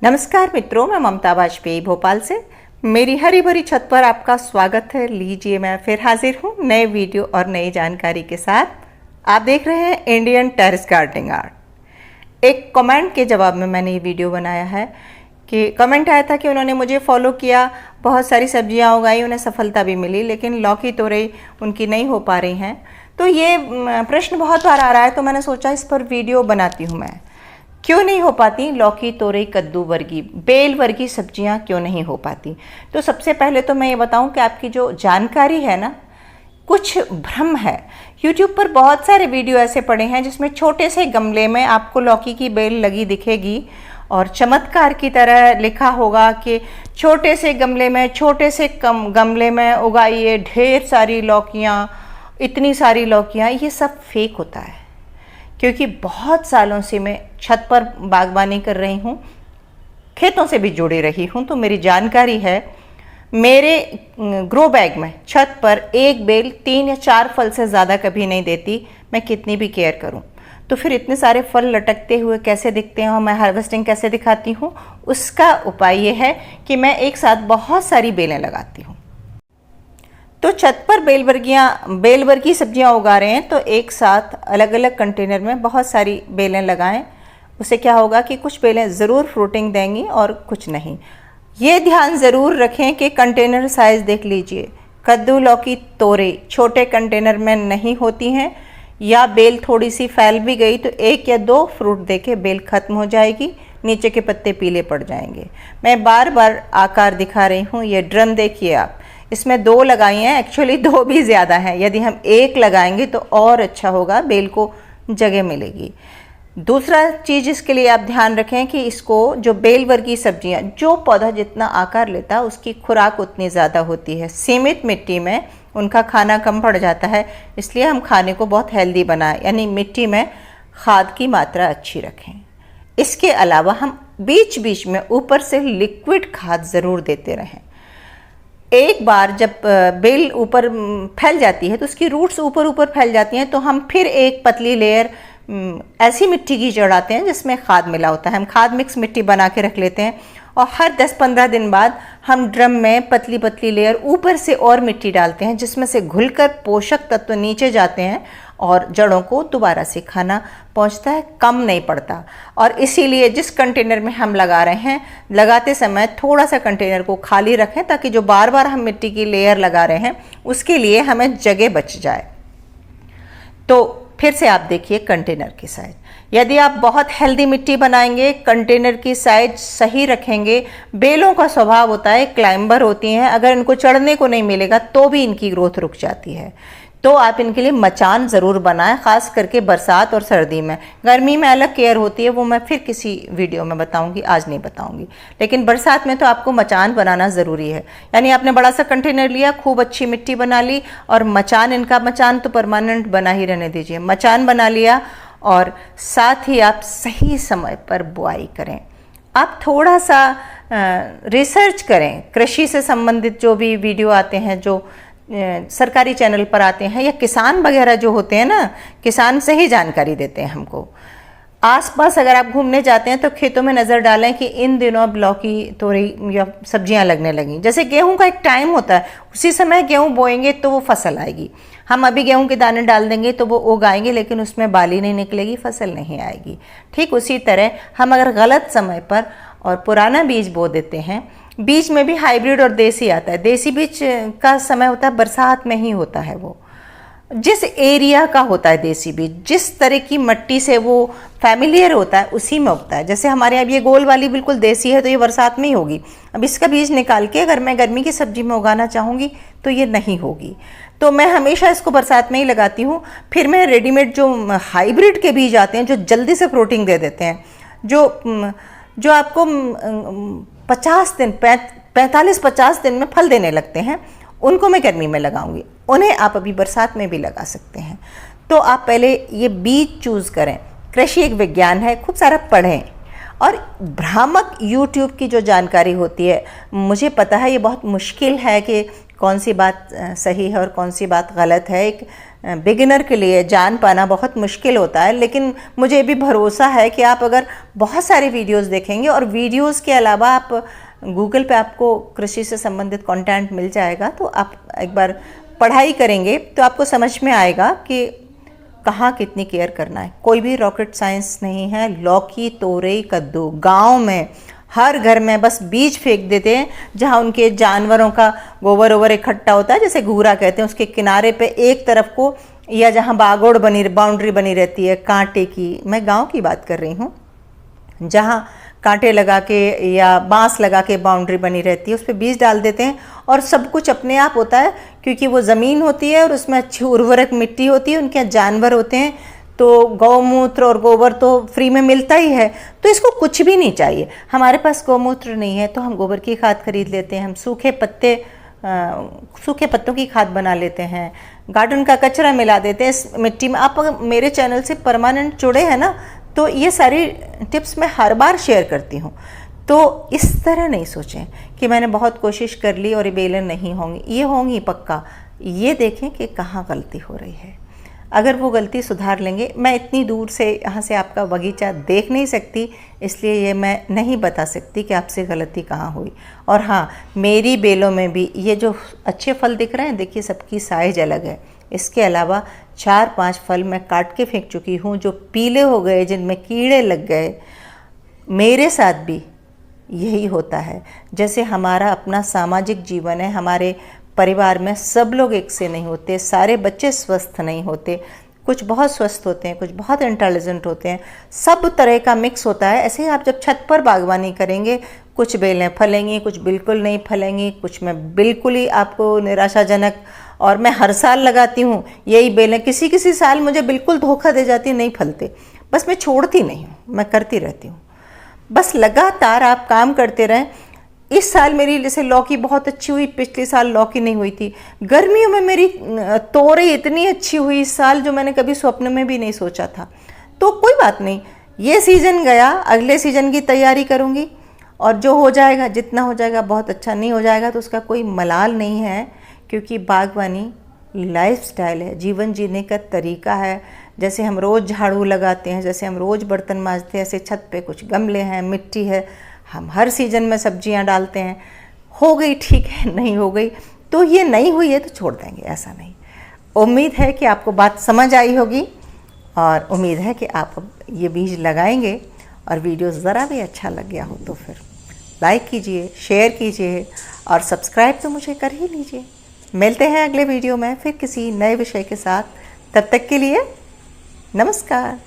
नमस्कार मित्रों, मैं ममता वाजपेयी भोपाल से मेरी हरी भरी छत पर आपका स्वागत है। लीजिए, मैं फिर हाजिर हूँ नए वीडियो और नई जानकारी के साथ। आप देख रहे हैं इंडियन टेरेस गार्डनिंग आर्ट। एक कमेंट के जवाब में मैंने ये वीडियो बनाया है कि कमेंट आया था कि उन्होंने मुझे फॉलो किया, बहुत सारी सब्जियां उगाई, उन्हें सफलता भी मिली, लेकिन लौकी तोरई उनकी नहीं हो पा रही हैं। तो ये प्रश्न बहुत बार आ रहा है, तो मैंने सोचा इस पर वीडियो बनाती हूँ। मैं क्यों नहीं हो पाती लौकी तोरई कद्दू वर्गी बेल वर्गी सब्जियां क्यों नहीं हो पाती। तो सबसे पहले तो मैं ये बताऊं कि आपकी जो जानकारी है ना, कुछ भ्रम है। YouTube पर बहुत सारे वीडियो ऐसे पड़े हैं जिसमें छोटे से गमले में आपको लौकी की बेल लगी दिखेगी और चमत्कार की तरह लिखा होगा कि छोटे से गमले में, छोटे से गमले में उगाइए ढेर सारी लौकियाँ, इतनी सारी लौकियाँ। ये सब फेक होता है, क्योंकि बहुत सालों से मैं छत पर बागबानी कर रही हूँ, खेतों से भी जुड़ी रही हूँ। तो मेरी जानकारी है, मेरे ग्रो बैग में छत पर एक बेल 3 या 4 फल से ज़्यादा कभी नहीं देती, मैं कितनी भी केयर करूँ। तो फिर इतने सारे फल लटकते हुए कैसे दिखते हैं और मैं हार्वेस्टिंग कैसे दिखाती हूँ? उसका उपाय ये है कि मैं एक साथ बहुत सारी बेलें लगाती हूँ। तो छत पर बेल वर्गी सब्जियां उगा रहे हैं तो एक साथ अलग अलग कंटेनर में बहुत सारी बेलें लगाएं। उससे क्या होगा कि कुछ बेलें ज़रूर फ्रूटिंग देंगी और कुछ नहीं। ये ध्यान ज़रूर रखें कि कंटेनर साइज़ देख लीजिए। कद्दू लौकी तोरई छोटे कंटेनर में नहीं होती हैं, या बेल थोड़ी सी फैल भी गई तो 1 या 2 फ्रूट देके बेल ख़त्म हो जाएगी, नीचे के पत्ते पीले पड़ जाएंगे। मैं बार बार आकार दिखा रही हूँ। ये ड्रम देखिए आप, इसमें 2 लगाई हैं, एक्चुअली 2 भी ज़्यादा हैं। यदि हम 1 लगाएंगे तो और अच्छा होगा, बेल को जगह मिलेगी। दूसरा चीज़ इसके लिए आप ध्यान रखें कि इसको जो बेल वर्गी सब्जियां, जो पौधा जितना आकार लेता है उसकी खुराक उतनी ज़्यादा होती है। सीमित मिट्टी में उनका खाना कम पड़ जाता है, इसलिए हम खाने को बहुत हेल्दी बनाएं, यानी मिट्टी में खाद की मात्रा अच्छी रखें। इसके अलावा हम बीच बीच में ऊपर से लिक्विड खाद ज़रूर देते रहें। एक बार जब बेल ऊपर फैल जाती है तो उसकी रूट्स ऊपर ऊपर फैल जाती हैं, तो हम फिर एक पतली लेयर ऐसी मिट्टी की चढ़ाते हैं जिसमें खाद मिला होता है। हम खाद मिक्स मिट्टी बना के रख लेते हैं और हर 10-15 दिन बाद हम ड्रम में पतली पतली लेयर ऊपर से और मिट्टी डालते हैं, जिसमें से घुलकर पोषक तत्व नीचे जाते हैं और जड़ों को दोबारा से खाना पहुंचता है, कम नहीं पड़ता। और इसीलिए जिस कंटेनर में हम लगा रहे हैं, लगाते समय थोड़ा सा कंटेनर को खाली रखें, ताकि जो बार बार हम मिट्टी की लेयर लगा रहे हैं उसके लिए हमें जगह बच जाए। तो फिर से आप देखिए कंटेनर की साइज। यदि आप बहुत हेल्दी मिट्टी बनाएंगे, कंटेनर की साइज सही रखेंगे, बेलों का स्वभाव होता है क्लाइंबर होती हैं, अगर इनको चढ़ने को नहीं मिलेगा तो भी इनकी ग्रोथ रुक जाती है। तो आप इनके लिए मचान ज़रूर बनाएं, ख़ास करके बरसात और सर्दी में। गर्मी में अलग केयर होती है, वो मैं फिर किसी वीडियो में बताऊंगी, आज नहीं बताऊंगी। लेकिन बरसात में तो आपको मचान बनाना ज़रूरी है। यानी आपने बड़ा सा कंटेनर लिया, खूब अच्छी मिट्टी बना ली और मचान, इनका मचान तो परमानेंट बना ही रहने दीजिए। मचान बना लिया और साथ ही आप सही समय पर बुआई करें। आप थोड़ा सा रिसर्च करें, कृषि से संबंधित जो भी वीडियो आते हैं, जो सरकारी चैनल पर आते हैं, या किसान वगैरह जो होते हैं ना, किसान सही जानकारी देते हैं हमको। आसपास अगर आप घूमने जाते हैं तो खेतों में नज़र डालें कि इन दिनों अब लौकी तोरई या सब्जियां लगने लगी। जैसे गेहूं का एक टाइम होता है, उसी समय गेहूं बोएंगे तो वो फसल आएगी। हम अभी गेहूं के दाने डाल देंगे तो वो उगाएंगे, लेकिन उसमें बाली नहीं निकलेगी, फसल नहीं आएगी। ठीक उसी तरह हम अगर गलत समय पर और पुराना बीज बो देते हैं, बीज में भी हाइब्रिड और देसी आता है। देसी बीज का समय होता है बरसात में ही होता है। वो जिस एरिया का होता है देसी बीज, जिस तरह की मिट्टी से वो फैमिलियर होता है, उसी में उगता है। जैसे हमारे यहाँ ये गोल वाली बिल्कुल देसी है तो ये बरसात में ही होगी। अब इसका बीज निकाल के अगर मैं गर्मी की सब्जी में उगाना चाहूँगी तो ये नहीं होगी। तो मैं हमेशा इसको बरसात में ही लगाती हूँ। फिर मैं रेडीमेड जो हाइब्रिड के बीज आते हैं, जो जल्दी से फ्रूटिंग दे देते हैं, जो आपको 45-50 दिन में फल देने लगते हैं, उनको मैं गर्मी में लगाऊंगी। उन्हें आप अभी बरसात में भी लगा सकते हैं। तो आप पहले ये बीज चूज़ करें। कृषि एक विज्ञान है, खूब सारा पढ़ें। और भ्रामक YouTube की जो जानकारी होती है, मुझे पता है ये बहुत मुश्किल है कि कौन सी बात सही है और कौन सी बात गलत है। एक बिगिनर के लिए जान पाना बहुत मुश्किल होता है, लेकिन मुझे भी भरोसा है कि आप अगर बहुत सारे वीडियोस देखेंगे और वीडियोस के अलावा आप गूगल पे आपको कृषि से संबंधित कंटेंट मिल जाएगा, तो आप एक बार पढ़ाई करेंगे तो आपको समझ में आएगा कि कहाँ कितनी केयर करना है। कोई भी रॉकेट साइंस नहीं है। लौकी, तोरई, कद्दू गांव में हर घर में बस बीज फेंक देते हैं, जहाँ उनके जानवरों का गोबर ओबर इकट्ठा होता है, जैसे घूरा कहते हैं, उसके किनारे पे एक तरफ को, या जहाँ बाउंड्री बनी रहती है कांटे की, मैं गांव की बात कर रही हूँ, जहाँ कांटे लगा के या बांस लगा के बाउंड्री बनी रहती है, उस पर बीज डाल देते हैं और सब कुछ अपने आप होता है, क्योंकि वो ज़मीन होती है और उसमें अच्छी उर्वरक मिट्टी होती है, उनके यहाँ जानवर होते हैं, तो गौमूत्र और गोबर तो फ्री में मिलता ही है, तो इसको कुछ भी नहीं चाहिए। हमारे पास गौमूत्र नहीं है तो हम गोबर की खाद खरीद लेते हैं, हम सूखे पत्तों की खाद बना लेते हैं, गार्डन का कचरा मिला देते हैं इस मिट्टी में। आप अगर मेरे चैनल से परमानेंट जुड़े हैं ना, तो ये सारी टिप्स मैं हर बार शेयर करती हूँ। तो इस तरह नहीं सोचें कि मैंने बहुत कोशिश कर ली और ये बेलें नहीं होंगी, ये होंगी पक्का। ये देखें कि कहाँ गलती हो रही है, अगर वो गलती सुधार लेंगे। मैं इतनी दूर से यहाँ से आपका बगीचा देख नहीं सकती, इसलिए ये मैं नहीं बता सकती कि आपसे गलती कहाँ हुई। और हाँ, मेरी बेलों में भी ये जो अच्छे फल दिख रहे हैं, देखिए सबकी साइज अलग है। इसके अलावा 4-5 फल मैं काट के फेंक चुकी हूँ जो पीले हो गए, जिनमें कीड़े लग गए। मेरे साथ भी यही होता है। जैसे हमारा अपना सामाजिक जीवन है, हमारे परिवार में सब लोग एक से नहीं होते, सारे बच्चे स्वस्थ नहीं होते, कुछ बहुत स्वस्थ होते हैं, कुछ बहुत इंटेलिजेंट होते हैं, सब तरह का मिक्स होता है। ऐसे ही आप जब छत पर बागवानी करेंगे, कुछ बेलें फलेंगी, कुछ बिल्कुल नहीं फलेंगी, कुछ में बिल्कुल ही आपको निराशाजनक। और मैं हर साल लगाती हूँ यही बेलें, किसी साल मुझे बिल्कुल धोखा दे जाती, नहीं फलते, बस मैं छोड़ती नहीं हूँ, मैं करती रहती हूँ। बस लगातार आप काम करते रहें। इस साल मेरी जैसे लौकी बहुत अच्छी हुई, पिछले साल लौकी नहीं हुई थी। गर्मियों में मेरी तोरई इतनी अच्छी हुई इस साल, जो मैंने कभी स्वप्न में भी नहीं सोचा था। तो कोई बात नहीं, ये सीज़न गया, अगले सीज़न की तैयारी करूँगी, और जो हो जाएगा, जितना हो जाएगा बहुत अच्छा, नहीं हो जाएगा तो उसका कोई मलाल नहीं है, क्योंकि बागवानी लाइफस्टाइल है, जीवन जीने का तरीका है। जैसे हम रोज़ झाड़ू लगाते हैं, जैसे हम रोज़ बर्तन मांजते हैं, ऐसे छत पे कुछ गमले हैं, मिट्टी है, हम हर सीज़न में सब्जियां डालते हैं। हो गई ठीक है, नहीं हो गई तो ये नहीं हुई है तो छोड़ देंगे, ऐसा नहीं। उम्मीद है कि आपको बात समझ आई होगी, और उम्मीद है कि आप अब ये बीज लगाएंगे। और वीडियो ज़रा भी अच्छा लग गया हो तो फिर लाइक कीजिए, शेयर कीजिए, और सब्सक्राइब तो मुझे कर ही लीजिए। मिलते हैं अगले वीडियो में फिर किसी नए विषय के साथ। तब तक के लिए नमस्कार।